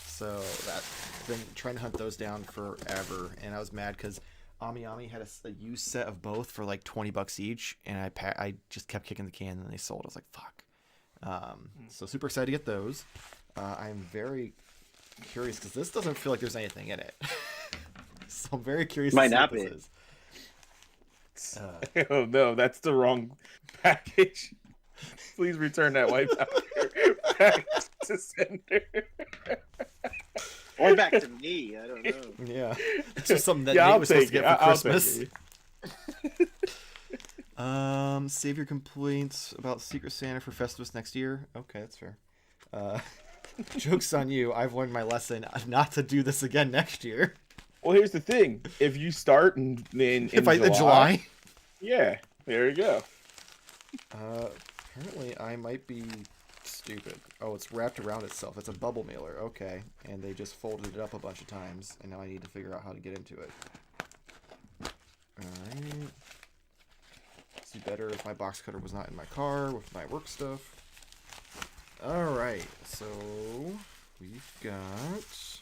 S1: So I've been trying to hunt those down forever, and I was mad because Ami had a used set of both for like $20 each, and I just kept kicking the can, and they sold. I was like, fuck. So super excited to get those. I'm very curious because this doesn't feel like there's anything in it. So I'm very curious.
S3: Might
S1: to see
S3: not
S1: what
S3: be.
S1: this is.
S2: Oh no, that's the wrong package. Please return that white powder back to sender.
S3: Or back to me. I don't know.
S1: Yeah, this was something that
S2: Yeah,
S1: Nate
S2: I'll
S1: was supposed to
S2: take
S1: get
S2: it.
S1: for
S2: I'll take
S1: Christmas.
S2: it.
S1: Save your complaints about Secret Santa for Festivus next year. Okay, that's fair. Joke's on you. I've learned my lesson not to do this again next year.
S2: Well, here's the thing: if you start in
S1: July.
S2: Yeah, there you go.
S1: Apparently I might be stupid. Oh, it's wrapped around itself. It's a bubble mailer. Okay, and they just folded it up a bunch of times, and now I need to figure out how to get into it. Alright. It's be better if my box cutter was not in my car with my work stuff. Alright, so we've got...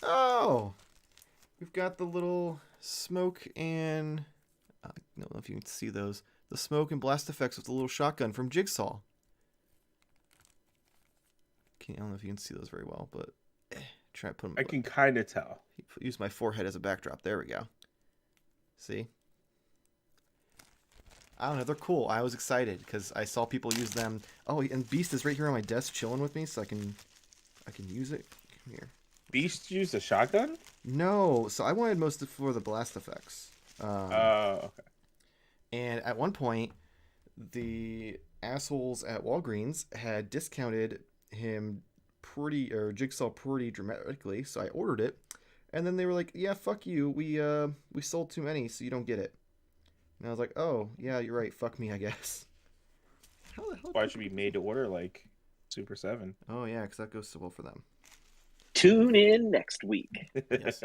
S1: Oh! We've got the little smoke and... I don't know if you can see those. The smoke and blast effects with the little shotgun from Jigsaw. I don't know if you can see those very well, but... try to put them...
S2: I can kind of tell.
S1: Use my forehead as a backdrop. There we go. See? I don't know. They're cool. I was excited because I saw people use them. Oh, and Beast is right here on my desk chilling with me, so I can use it. Come here.
S2: Beast used a shotgun?
S1: No. So I wanted most of for the blast effects.
S2: Okay.
S1: And at one point, the assholes at Walgreens had discounted him Jigsaw pretty dramatically, so I ordered it. And then they were like, yeah, fuck you. We sold too many, so you don't get it. And I was like, oh, yeah, you're right. Fuck me, I guess. How the hell?
S2: Why should be made to order like Super 7?
S1: Oh, yeah, because that goes so well for them.
S3: Tune in next week.
S1: Yes.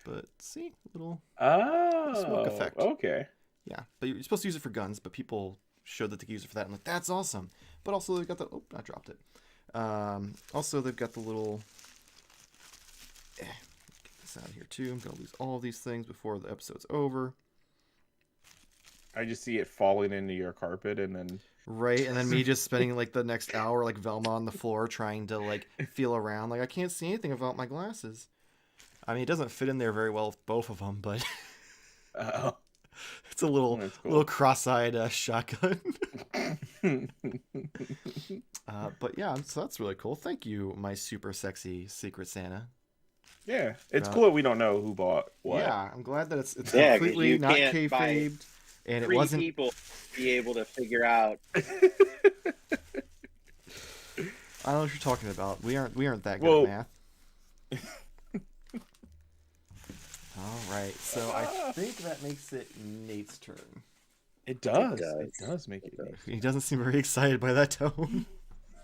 S1: But see, little
S2: smoke
S1: effect.
S2: Okay.
S1: Yeah, but you're supposed to use it for guns, but people showed that they could use it for that. I'm like, that's awesome. But also they've got the... Oh, I dropped it. Also, they've got the little... Get this out of here, too. I'm going to lose all of these things before the episode's over.
S2: I just see it falling into your carpet and then...
S1: Right, and then me just spending, like, the next hour, like, Velma on the floor trying to, like, feel around. Like, I can't see anything without my glasses. I mean, it doesn't fit in there very well with both of them, but... It's a little
S2: That's cool.
S1: little cross-eyed shotgun. But yeah, so that's really cool. Thank you, my super sexy Secret Santa.
S2: Yeah, it's cool that we don't know who bought what.
S1: Yeah, I'm glad that it's
S3: Yeah,
S1: completely
S3: you
S1: not
S3: can't buy
S1: kayfabed, and it
S3: 3
S1: wasn't.
S3: people be able to figure out.
S1: I don't know what you're talking about. We aren't that good at math. All right, so I think that makes it Nate's turn.
S2: It does.
S3: It does.
S2: It does make it.
S1: He doesn't seem very excited by that tone.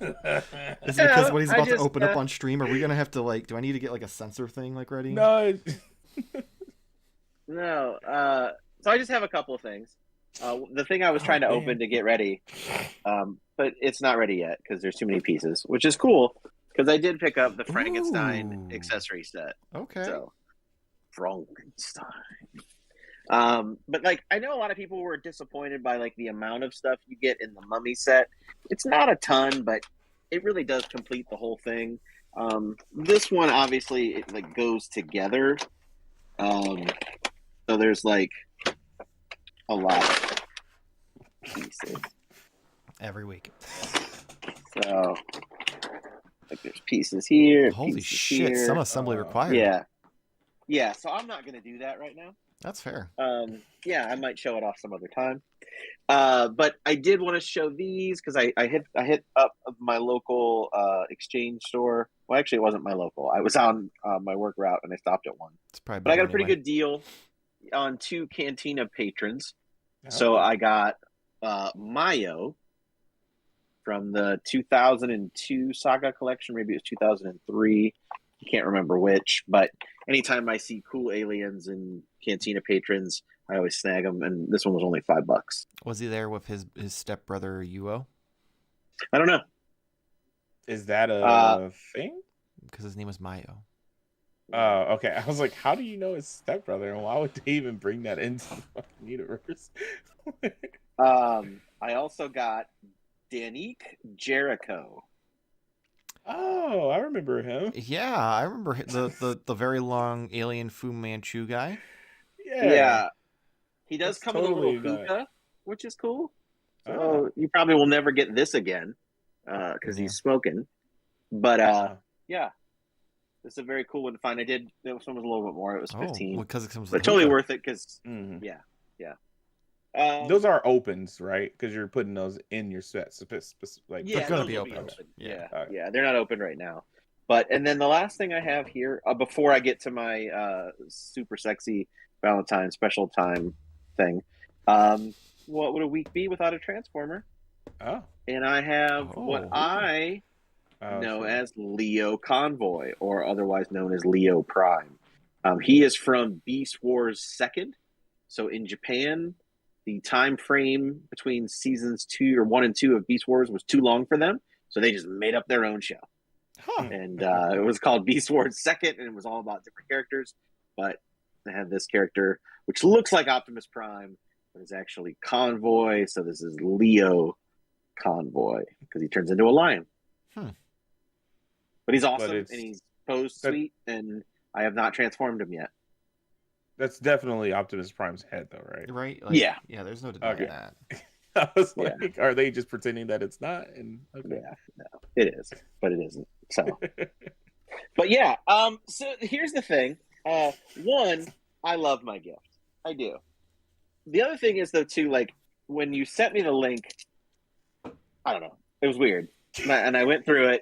S1: Is it because what he's
S3: I
S1: about to
S3: just,
S1: open up on stream? Are we gonna have to like? Do I need to get like a sensor thing like ready?
S2: No.
S3: No. So I just have a couple of things. The thing I was trying to open to get ready, but it's not ready yet because there's too many pieces, which is cool because I did pick up the Frankenstein
S1: Ooh.
S3: accessory set.
S1: Okay.
S3: So Frankenstein. But like I know a lot of people were disappointed by like the amount of stuff you get in the Mummy set. It's not a ton, but it really does complete the whole thing. This one obviously it like goes together. So there's like a lot of pieces.
S1: Every week.
S3: So like there's pieces here.
S1: Holy
S3: pieces
S1: shit!
S3: here.
S1: Some assembly required.
S3: Yeah. So I'm not gonna do that right now.
S1: That's fair.
S3: Yeah, I might show it off some other time. But I did want to show these because I hit up my local exchange store. Well, actually, it wasn't my local. I was on my work route and I stopped at one.
S1: It's probably.
S3: But I got a pretty
S1: anyway.
S3: good deal on 2 Cantina patrons. So I got Mayo from the 2002 Saga collection. Maybe it was 2003. I can't remember which. But anytime I see cool aliens and Cantina patrons, I always snag them. And this one was only $5.
S1: Was he there with his stepbrother Yuo?
S3: I don't know.
S2: Is that a thing?
S1: Because his name was Mayo.
S2: Oh, okay. I was like, how do you know his stepbrother, and why would they even bring that into the fucking universe?
S3: I also got Danique Jericho.
S2: Oh, I remember him.
S1: Yeah, I remember the very long alien Fu Manchu guy.
S3: Yeah. He does come
S2: totally
S3: with a little hookah, which is cool. So
S2: Oh.
S3: you probably will never get this again because he's smoking. But yeah, it's a very cool one to find. This one was a little bit more. It was 15.
S1: Because it comes with
S3: but totally worth it because yeah.
S2: Those are opens, right? Because you're putting those in your set. Like
S3: yeah,
S1: they're gonna
S3: those
S1: be
S3: will
S1: open.
S3: Yeah,
S2: Okay.
S3: yeah, they're not open right now. But and then the last thing I have here before I get to my super sexy Valentine special time thing, what would a week be without a Transformer?
S2: Oh.
S3: And I have what I know as Leo Convoy, or otherwise known as Leo Prime. He is from Beast Wars 2nd. So in Japan, the time frame between seasons 1 and 2 of Beast Wars was too long for them. So they just made up their own show. And it was called Beast Wars 2nd, and it was all about different characters. But they had this character, which looks like Optimus Prime, but is actually Convoy. So this is Leo Convoy, because he turns into a lion. But he's awesome, and he's posed sweet, and I have not transformed him yet.
S2: That's definitely Optimus Prime's head, though, right?
S1: Right?
S3: Like, yeah.
S1: There's no denying that.
S2: I was like, are they just pretending that it's not? And
S3: yeah, no, it is, but it isn't. So, but yeah. So here's the thing. One, I love my gift. I do. The other thing is though too, like when you sent me the link, I don't know, it was weird, and I went through it,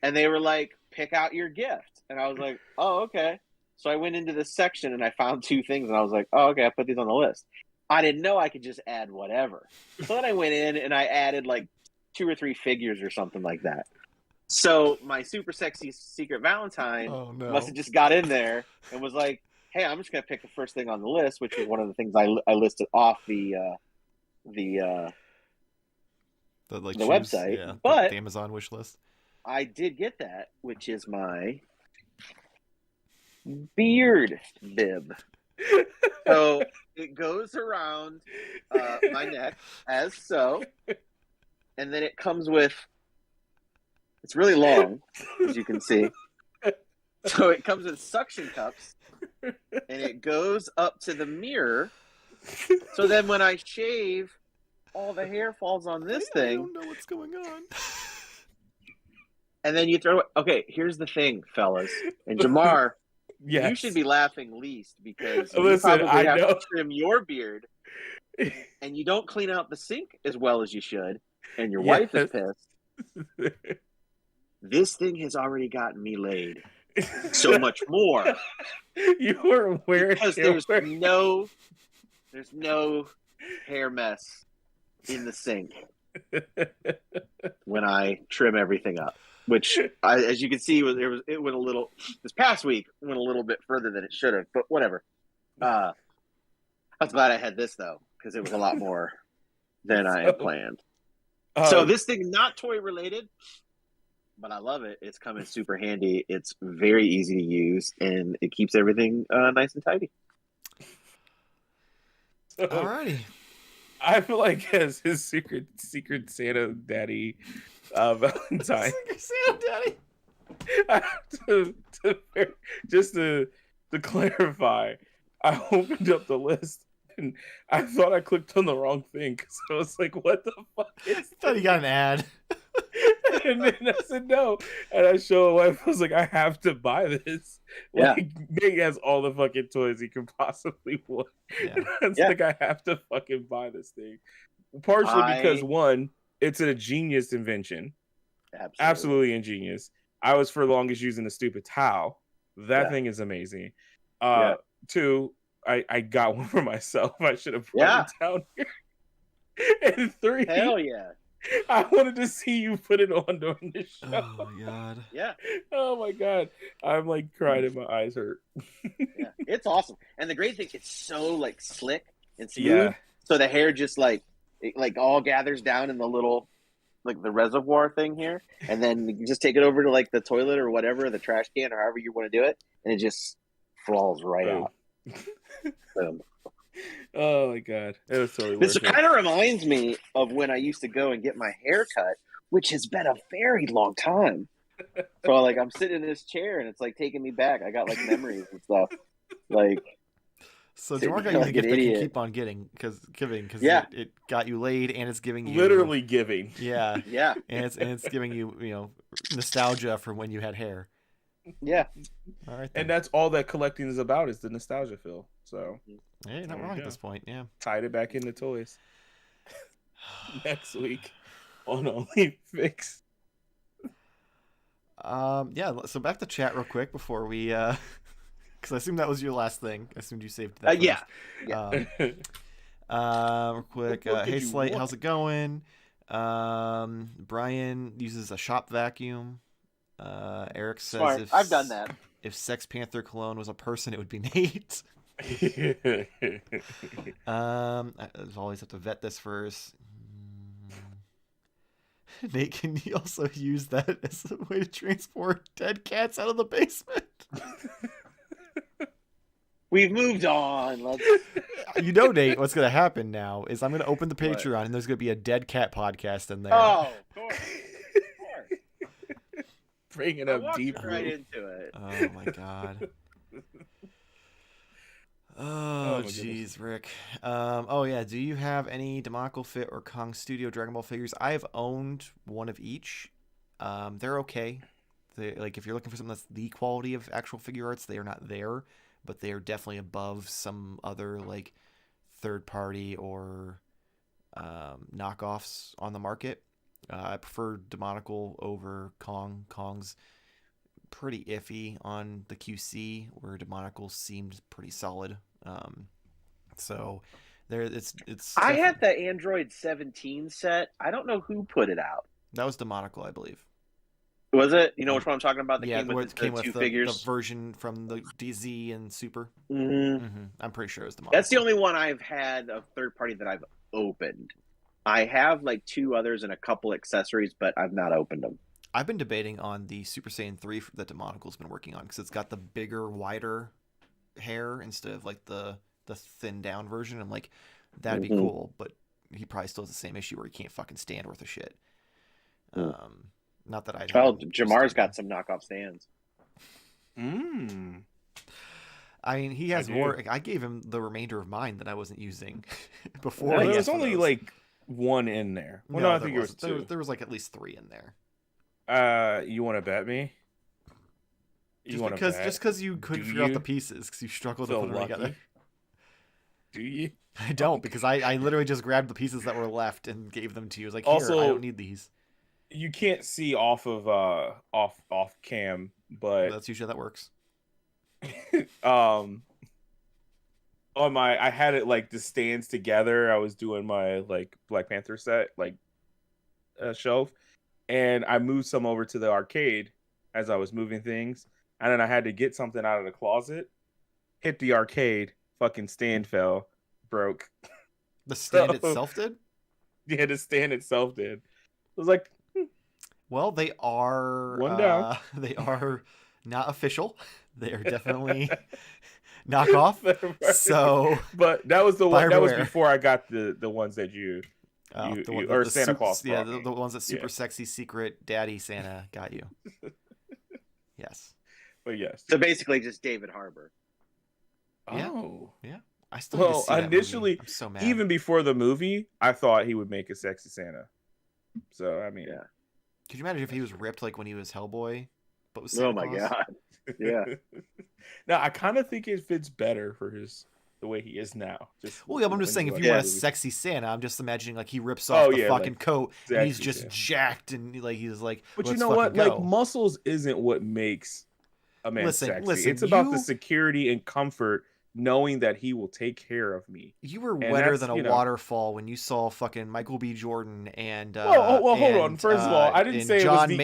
S3: and they were like, "Pick out your gift," and I was like, "Oh, okay." So I went into this section and I found 2 things, and I was like, "Oh, okay." I put these on the list. I didn't know I could just add whatever. So then I went in and I added like 2 or 3 figures or something like that. So my super sexy secret Valentine must have just got in there and was like, "Hey, I'm just gonna pick the first thing on the list," which was one of the things I listed off the website.
S1: Yeah,
S3: but
S1: the Amazon wish list.
S3: I did get that, which is my beard bib. So it goes around my neck as so, and then it comes with, it's really long, as you can see. So it comes with suction cups, and it goes up to the mirror. So then when I shave, all the hair falls on this thing.
S1: I don't know what's going on.
S3: And then you throw it. Okay, here's the thing, fellas. And Jarmar,
S2: yes.
S3: You should be laughing least because you probably have to trim your beard, and you don't clean out the sink as well as you should, and your wife is pissed. This thing has already gotten me laid so much more.
S2: You were wearing
S3: because there's no hair mess in the sink. when I trim everything up. Which, as you can see, it went a little. This past week went a little bit further than it should have, but whatever. I was glad I had this though, because it was a lot more than I had planned. So this thing, not toy related, but I love it. It's coming super handy. It's very easy to use, and it keeps everything nice and tidy.
S2: So,
S1: Alrighty.
S2: I feel like as his secret Santa daddy, Valentine.
S1: Secret Santa daddy.
S2: I have to clarify, I opened up the list and I thought I clicked on the wrong thing because I was like, "What the fuck is?"
S1: I thought you got an ad.
S2: And then I said no, and I showed my wife. I was like, "I have to buy this."
S3: Yeah.
S2: Like, Nick has all the fucking toys he can possibly want.
S1: Yeah.
S2: I was like, I have to fucking buy this thing, partially because one, it's a genius invention, absolutely ingenious. I was for the longest using the stupid towel. That thing is amazing. Two, I got one for myself. I should have put it down here. And three,
S3: hell yeah.
S2: I wanted to see you put it on during this show.
S1: Oh my god.
S3: Yeah.
S2: Oh my god. I'm like crying and my eyes hurt.
S3: Yeah. It's awesome. And the great thing, it's so like slick and smooth.
S2: Yeah.
S3: So the hair just like all gathers down in the little like the reservoir thing here. And then you can just take it over to like the toilet or whatever, the trash can or however you want to do it. And it just falls right out.
S2: Oh my god. It was totally
S3: This
S2: worth it.
S3: kind of reminds me of when I used to go and get my hair cut, which has been a very long time. So like I'm sitting in this chair and it's like taking me back. I got like memories and stuff. Like
S1: so Jarmar got you the gift that you keep on getting because it got you laid and it's giving you
S2: literally giving.
S3: Yeah.
S1: And it's giving you nostalgia for when you had hair.
S3: Yeah.
S1: All right. Then.
S2: And that's all that collecting is about, is the nostalgia feel. So
S1: hey, you're not wrong at this point. Yeah.
S2: Tied it back into toys. Next week on Onlyfigs.
S1: Yeah, so back to chat real quick before we because I assumed that was your last thing. I assumed you saved that.
S3: Yeah.
S1: Real quick. Hey Slate, how's it going? Brian uses a shop vacuum. Eric says
S3: Smart. I've done that.
S1: If Sex Panther cologne was a person, it would be Nate. I always have to vet this first. Nate, can you also use that as a way to transport dead cats out of the basement?
S3: We've moved on.
S1: Nate, what's going to happen now is I'm going to open the Patreon and there's going to be a dead cat podcast in there.
S3: Oh, of course.
S2: Bring it up deep
S3: right into it.
S1: Oh my god. Oh jeez, Rick. Oh yeah. Do you have any Demonical Fit or Kong Studio Dragon Ball figures? I have owned one of each. They're okay. Like if you're looking for something that's the quality of actual figure arts, they are not there, but they are definitely above some other like third party or knockoffs on the market. I prefer Demonical over Kong. Kong's pretty iffy on the QC, where Demonical seemed pretty solid. So there, it's.
S3: I had the Android 17 set. I don't know who put it out.
S1: That was Demonical, I believe.
S3: Was it? You know which one I'm talking about? That
S1: yeah,
S3: came with the two
S1: the
S3: figures.
S1: The version from the DZ and Super.
S3: Mm-hmm.
S1: Mm-hmm. I'm pretty sure it was Demonical.
S3: That's the only one I've had of third party that I've opened. I have like two others and a couple accessories, but I've not opened them.
S1: I've been debating on the Super Saiyan 3 that Demonical's been working on because it's got the bigger, wider hair instead of like the thin down version. I'm like, that'd be cool, but he probably still has the same issue where he can't fucking stand worth a shit. Not that I.
S3: Well, Jarmar's got some knockoff stands.
S1: I mean, he has more. I gave him the remainder of mine that I wasn't using before.
S2: Well, there was only like one in there. Well, no, I think it was two.
S1: There was like at least 3 in there.
S2: You want to bet me?
S1: Just because you couldn't figure out the pieces because you struggled to put them together.
S2: Do you?
S1: I don't, because I literally just grabbed the pieces that were left and gave them to you. I was like, here, I don't need these.
S2: You can't see off of off cam, but
S1: that's usually how that works.
S2: On my, I had it like the stands together. I was doing my like Black Panther set, like shelf, and I moved some over to the arcade as I was moving things, and then I had to get something out of the closet. Hit the arcade, fucking stand fell, broke.
S1: The stand
S2: So,
S1: itself did?
S2: Yeah, the stand itself did. It was like,
S1: Well, they are
S2: one down.
S1: they are not official. They are definitely knockoff. So,
S2: but that was the one.
S1: buyer
S2: That was
S1: beware.
S2: before I got the ones that you or Santa
S1: super,
S2: Claus.
S1: Yeah,
S2: brought me.
S1: the ones that super
S2: Yeah.
S1: sexy secret daddy Santa got you. Yes.
S2: But yes.
S3: So basically, just David Harbour.
S1: Yeah.
S2: Oh.
S1: Yeah. I still need to see that
S2: initially,
S1: movie. I'm so mad.
S2: even before the movie, I thought he would make a sexy Santa. So I mean,
S3: Yeah.
S1: Could you imagine if he was ripped like when he was Hellboy, but was
S3: Oh
S1: Santa
S3: my
S1: Claus?
S3: god. Yeah.
S2: Now I kind of think it fits better for the way he is now.
S1: Well, yeah, but I'm just saying, if you
S3: Yeah.
S1: want a sexy Santa, I'm just imagining like he rips off the fucking
S2: like,
S1: coat and he's
S2: exactly,
S1: just jacked and like he's like.
S2: But you
S1: "Let's
S2: know
S1: fucking
S2: what?
S1: go."
S2: Like muscles isn't what makes a man sexy. It's about the security and comfort, knowing that he will take care of me.
S1: You were
S2: And
S1: wetter
S2: that's,
S1: than a waterfall when you saw fucking Michael B. Jordan and
S2: well, hold on. First of all, I didn't say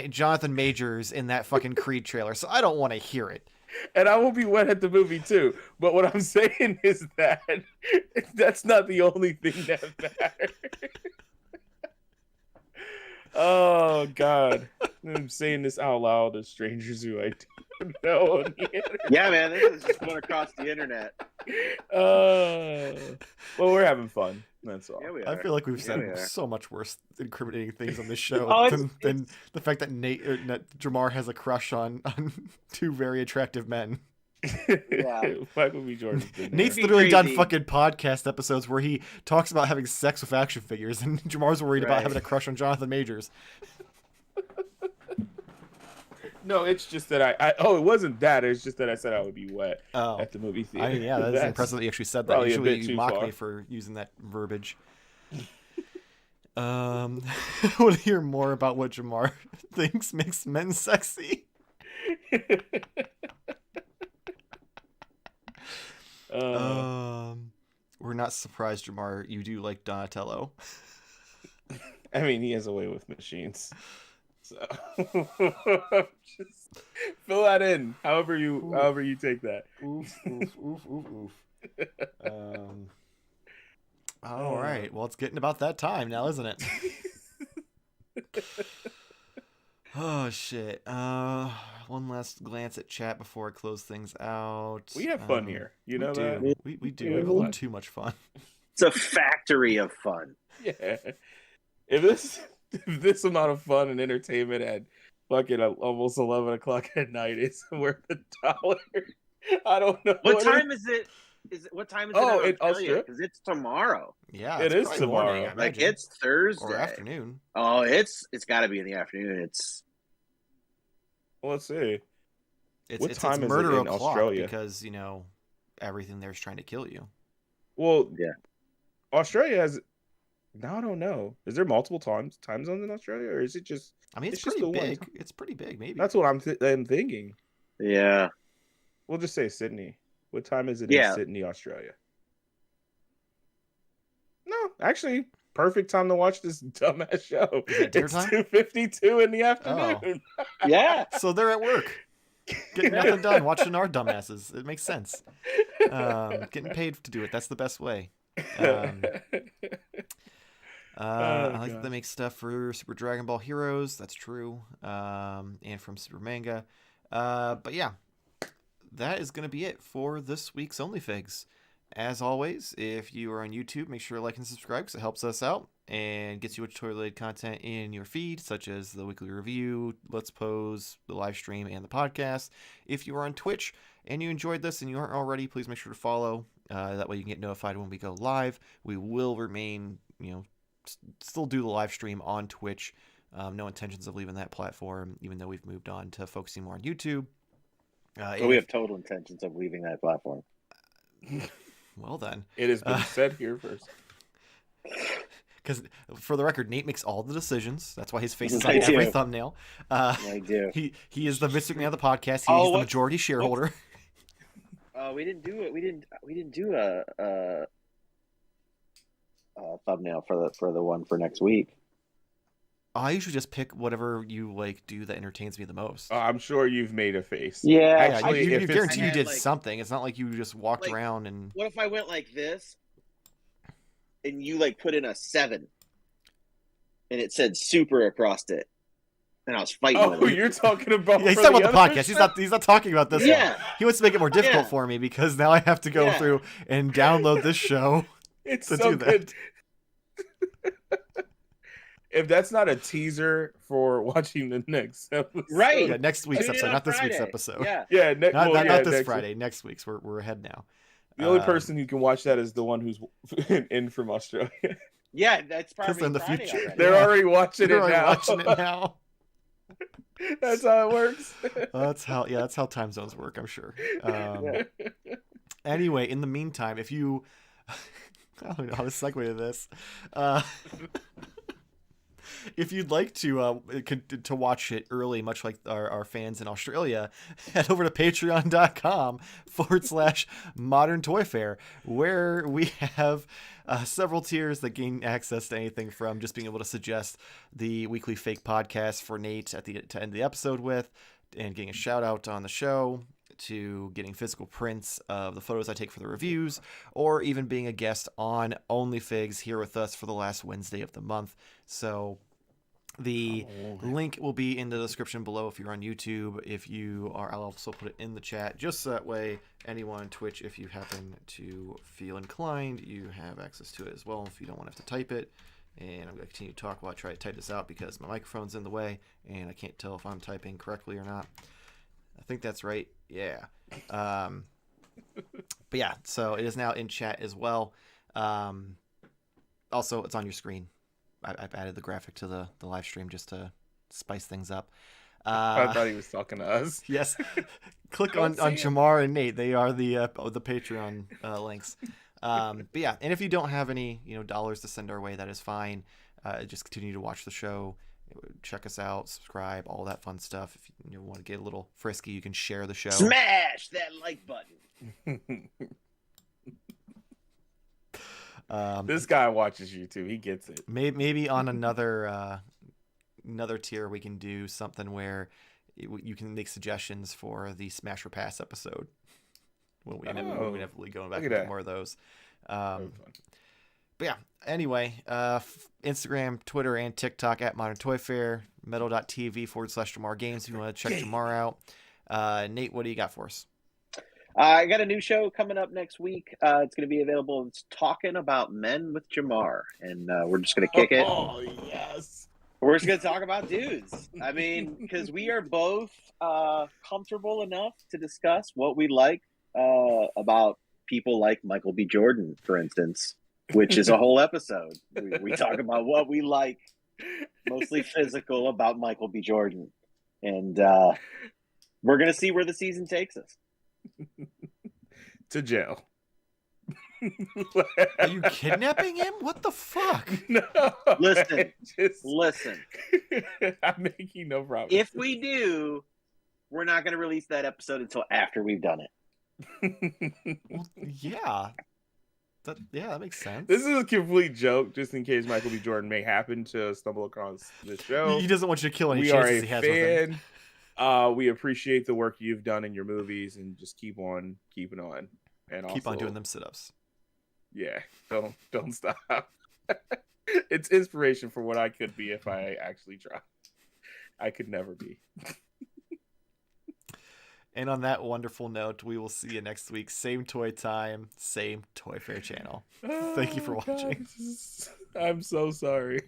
S1: Jonathan Majors in that fucking Creed trailer, so I don't want to hear it.
S2: And I will be wet at the movie too. But what I'm saying is that that's not the only thing that matters. Oh God, I'm saying this out loud to strangers who I don't know.
S3: Yeah, man, this is just going across the internet.
S2: Well, we're having fun. That's all.
S3: Yeah, we
S1: I
S3: are.
S1: feel like we've
S3: Yeah,
S1: said
S3: we are.
S1: so much worse incriminating things on this show
S3: Oh,
S1: than the fact that Jarmar has a crush on two very attractive men.
S3: Yeah.
S2: Michael B. Jordan's been there.
S1: Nate's literally done
S3: Crazy.
S1: fucking podcast episodes where he talks about having sex with action figures, and Jamar's worried about
S3: Right.
S1: having a crush on Jonathan Majors.
S2: No, it's just that it wasn't that. It's just that I said I would be wet at the movie theater.
S1: I mean, yeah, that's impressive that you actually said that.
S2: probably a
S1: Usually
S2: bit
S1: you
S2: too
S1: mock
S2: far.
S1: me for using that verbiage. I want to hear more about what Jarmar thinks makes men sexy. We're not surprised, Jarmar. You do like Donatello.
S2: I mean, he has a way with machines. So just fill that in, however you take that.
S1: Oof, oof, oof, oof, oof. All right. Well, it's getting about that time now, isn't it? Oh shit. One last glance at chat before I close things out.
S2: We have fun here. You know that?
S1: We do.
S2: We
S1: We
S2: have
S1: have a little
S2: fun.
S1: too much fun.
S3: It's a factory of fun.
S2: Yeah. If this amount of fun and entertainment at fucking almost 11 o'clock at night is worth $1, I don't know.
S3: What time is it? What time is it?
S2: Oh,
S3: in
S2: in
S3: Australia?
S2: Australia?
S3: Because it's tomorrow.
S1: Yeah,
S2: It
S1: it's
S2: is
S1: probably morning,
S2: tomorrow.
S1: I
S3: Like
S1: imagine.
S3: it's Thursday
S1: or afternoon.
S3: Oh, it's got to be in the afternoon. It's
S2: Well, let's see. What
S1: It's
S2: time is it
S1: murder
S2: in
S1: o'clock
S2: Australia?
S1: because everything there's trying to kill you.
S2: Well,
S3: Yeah.
S2: Australia has. Now I don't know. Is there multiple time zones in Australia, or is it just?
S1: I mean, it's
S2: just
S1: pretty
S2: the one
S1: big.
S2: time.
S1: It's pretty big, maybe.
S2: That's what I'm thinking.
S3: yeah.
S2: We'll just say Sydney. What time is it
S3: Yeah.
S2: in Sydney, Australia? No, actually, perfect time to watch this dumbass show.
S1: Is it dinner
S2: It's
S1: time?
S2: 2:52 in the afternoon.
S3: Yeah.
S1: So they're at work, getting nothing done, watching our dumbasses. It makes sense. Getting paid to do it. That's the best way. I like that they make stuff for Super Dragon Ball Heroes. That's true. And from Super Manga. But yeah, that is going to be it for this week's OnlyFigs. As always, if you are on YouTube, make sure to like and subscribe because it helps us out and gets you toy-related content in your feed, such as the weekly review, Let's Pose, the live stream, and the podcast. If you are on Twitch and you enjoyed this and you aren't already, please make sure to follow. That way you can get notified when we go live. We will remain, still do the live stream on Twitch. No intentions of leaving that platform, even though we've moved on to focusing more on YouTube.
S3: We have total intentions of leaving that platform.
S1: Well then.
S2: It has been said here first.
S1: Because for the record, Nate makes all the decisions. That's why his face is on
S3: I
S1: every
S3: do.
S1: thumbnail.
S3: I do.
S1: He is the Vince McMahon of the podcast. He is the majority shareholder.
S3: We didn't do it. We didn't do a thumbnail for the one for next week.
S1: I usually just pick whatever you like do that entertains me the most.
S2: I'm sure you've made a face.
S3: Yeah,
S2: Actually,
S1: you
S2: if it's-
S1: guarantee
S3: I
S1: you
S3: had,
S1: did
S3: like-
S1: something. It's not like you just walked
S3: like,
S1: around and.
S3: What if I went like this, and you like put in a 7, and it said super across it, and I was fighting
S2: Oh,
S3: with it.
S2: you're talking about.
S1: Yeah, he's
S2: for
S1: talking about the
S2: other
S1: podcast.
S2: show?
S1: He's not talking about this
S3: Yeah.
S1: one. He wants to make it more difficult
S3: Yeah.
S1: for me because now I have to go
S3: Yeah.
S1: through and download this show
S2: It's
S1: to
S2: so
S1: do
S2: good.
S1: that.
S2: If that's not a teaser for watching the next episode,
S3: Right.
S1: Yeah, next week's
S3: Tune in
S1: episode,
S3: on
S1: not this week's
S3: Friday.
S1: episode.
S3: Yeah.
S2: Yeah,
S1: Not this
S2: next
S1: Friday. Next week's. We're ahead now.
S2: The only person who can watch that is the one who's in from Australia.
S3: Yeah, that's
S1: 'Cause
S3: probably
S1: in the
S3: Friday
S1: future.
S3: already.
S2: They're
S1: Yeah.
S2: already watching
S1: You're
S2: it
S1: already
S2: now.
S1: watching it now.
S2: That's how it works.
S1: That's how time zones work, I'm sure.
S3: Yeah.
S1: Anyway, in the meantime, if you, I don't know how to segue to this. If you'd like to watch it early, much like our fans in Australia, head over to patreon.com/Modern Toy Fair, where we have several tiers that gain access to anything from just being able to suggest the weekly fake podcast for Nate to end the episode with, and getting a shout out on the show, to getting physical prints of the photos I take for the reviews, or even being a guest on Onlyfigs here with us for the last Wednesday of the month. So the link will be in the description below if you're on YouTube. If you are, I'll also put it in the chat, just so that way anyone on Twitch, if you happen to feel inclined, you have access to it as well if you don't want to have to type it. And I'm going to continue to talk while I try to type this out because my microphone's in the way and I can't tell if I'm typing correctly or not. I think that's right. Yeah. But yeah, so it is now in chat as well. Also, it's on your screen. I've added the graphic to the live stream just to spice things up.
S2: I thought he was talking to us.
S1: Yes. Click
S2: Don't
S1: on
S2: see it.
S1: Jarmar and Nate. They are the Patreon links. But yeah, and if you don't have any dollars to send our way, that is fine. Just continue to watch the show. Check us out, subscribe, all that fun stuff. If you want to get a little frisky, you can share the show.
S3: Smash that like button.
S2: This guy watches you too. He gets it.
S1: Maybe on another tier we can do something where you can make suggestions for the Smash or Pass episode when we inevitably going back
S2: Look at
S1: into
S2: that.
S1: more of those.
S2: That was fun.
S1: But yeah, anyway, Instagram, Twitter, and TikTok at Modern Toy Fair, metal.tv/Jamar Games if you want to check Jamar out. Nate, what do you got for us?
S3: I got a new show coming up next week. It's going to be available. It's Talking About Men with Jarmar, and we're just going to kick it.
S2: Oh yes.
S3: We're just going to talk about dudes. I mean, because we are both comfortable enough to discuss what we like about people like Michael B. Jordan, for instance, which is a whole episode. We talk about what we like, mostly physical, about Michael B. Jordan. And we're going to see where the season takes us.
S2: To jail.
S1: Are you kidnapping him? What the fuck?
S2: No.
S3: Listen.
S2: Just-
S3: Listen,
S2: I'm making no problem.
S3: if we do, we're not going to release that episode until after we've done it.
S1: Well, yeah. That makes sense.
S2: This is a complete joke, just in case Michael B. Jordan may happen to stumble across this show.
S1: He doesn't want you to kill any
S2: We are
S1: chances
S2: a
S1: he has with him.
S2: fan. We appreciate the work you've done in your movies, and just keep on keeping on. And
S1: Keep on
S2: also-
S1: doing them sit-ups.
S2: Yeah, don't stop. It's inspiration for what I could be if I actually try. I could never be.
S1: And on that wonderful note, we will see you next week. Same toy time, same Toy Fair channel. Thank you for
S2: Oh,
S1: watching.
S2: guys. I'm so sorry.